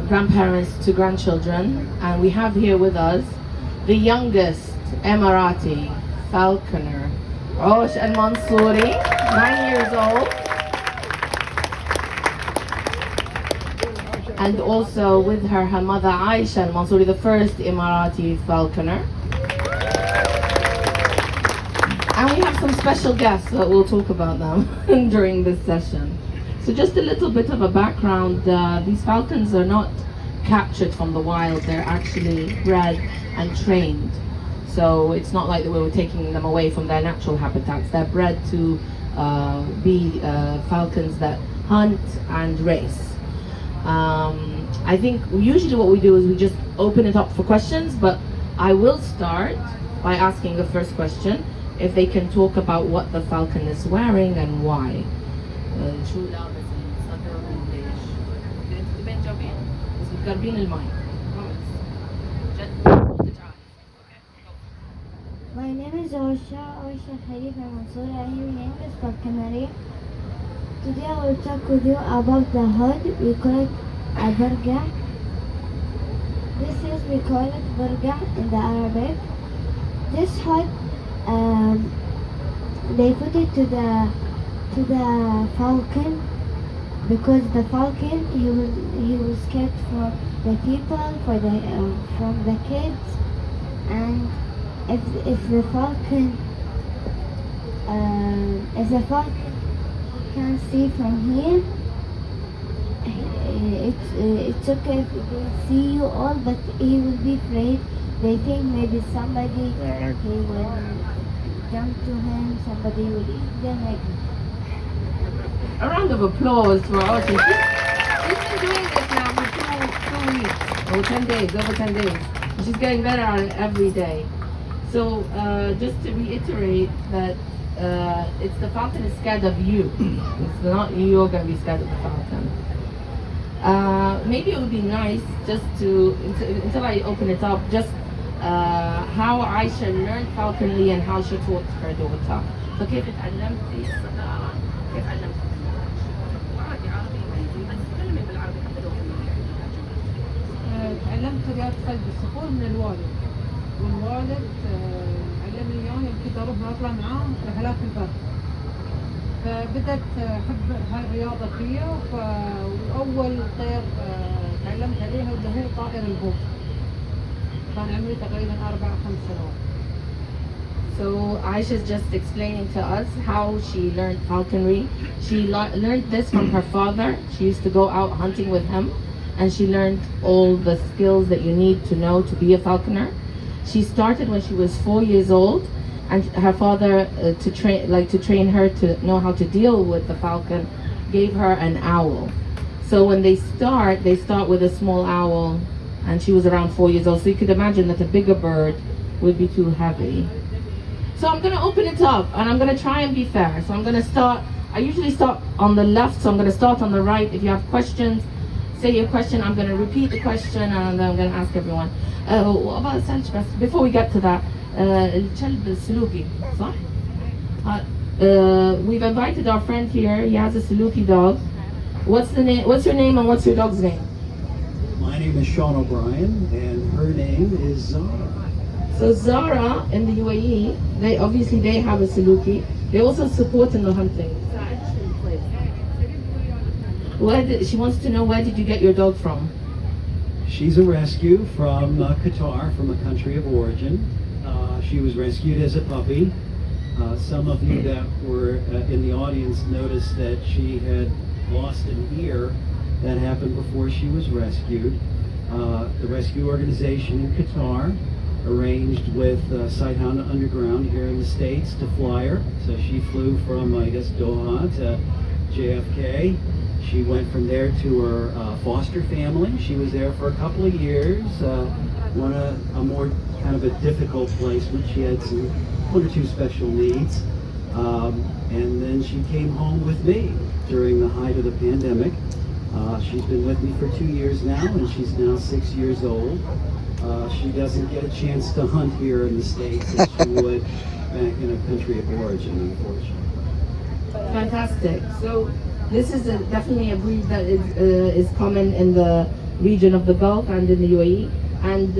grandparents to grandchildren, and we have here with us the youngest Emirati falconer, Rosh al-Mansouri, 9 years old, and also with her mother Aisha al-Mansouri, the first Emirati falconer. And we have some special guests that we'll talk about them during this session. So just a little bit of a background, these falcons are not captured from the wild, they're actually bred and trained. So it's not like that we were taking them away from their natural habitats. They're bred to be falcons that hunt and race. I think usually what we do is we just open it up for questions, but I will start by asking the first question, if they can talk about what the falcon is wearing and why. My name is Osha Khalifa Mansour. I am name is Falconry. Today I will talk with you about the hood. We call it a burga. This is we call it burga in the Arabic. This hood, they put it to the falcon because the falcon he was kept for the people, from the kids, and if the falcon can't see from here, it's okay if they see you all, but he will be afraid. They think maybe somebody he will jump to him, somebody will eat them. Like a round of applause for Audrey. She's been doing this now for 2 weeks, or 10 days, over 10 days. She's getting better at it every day. So just to reiterate that it's the falcon is scared of you. It's not you're going to be scared of the falcon. Maybe it would be nice just to, until I open it up, just how Aisha learned falconry and how she taught her daughter. فكيف تعلمتي الصقارة؟ كيف علمتي؟ عادي عربي انجليزي بس تكلمي بالعربي حتى لو تعلمت رياضة قلب الصقور من الوالد، والوالد علمني اياه يوم كنت اروح اطلع معاه رحلات البر، فبدأت احب هاي الرياضة فيا، واول طير تعلمت عليها اللي هو طائر البوق، كان عمري تقريبا 4-5 سنوات. So Aisha is just explaining to us how she learned falconry. She learned this from her father. She used to go out hunting with him, and she learned all the skills that you need to know to be a falconer. She started when she was 4 years old, and her father, to train her to know how to deal with the falcon, gave her an owl. So when they start with a small owl, and she was around 4 years old. So you could imagine that a bigger bird would be too heavy. So I'm going to open it up, and I'm going to try and be fair. So I'm going to start, I usually start on the left, so I'm going to start on the right. If you have questions, say your question. I'm going to repeat the question, and then I'm going to ask everyone. Before we get to that, الكلب السلوكي صح؟ We've invited our friend here. He has a Saluki dog. What's your name and what's your dog's name? My name is Sean O'Brien, and her name is Zara. So Zara in the UAE, they have a Saluki. They also support in the hunting. She wants to know, where did you get your dog from? She's a rescue from Qatar, from a country of origin. She was rescued as a puppy. Some of you that were in the audience noticed that she had lost an ear. That happened before she was rescued. The rescue organization in Qatar arranged with Sighthound Underground here in the States to fly her. So she flew from, I guess, Doha to JFK. She went from there to her foster family. She was there for a couple of years. A more kind of a difficult placement. She had one or two special needs. And then she came home with me during the height of the pandemic. She's been with me for 2 years now, and she's now 6 years old. She doesn't get a chance to hunt here in the States as she would back in a country of origin, unfortunately. Fantastic. So this is definitely a breed that is common in the region of the Gulf and in the UAE. And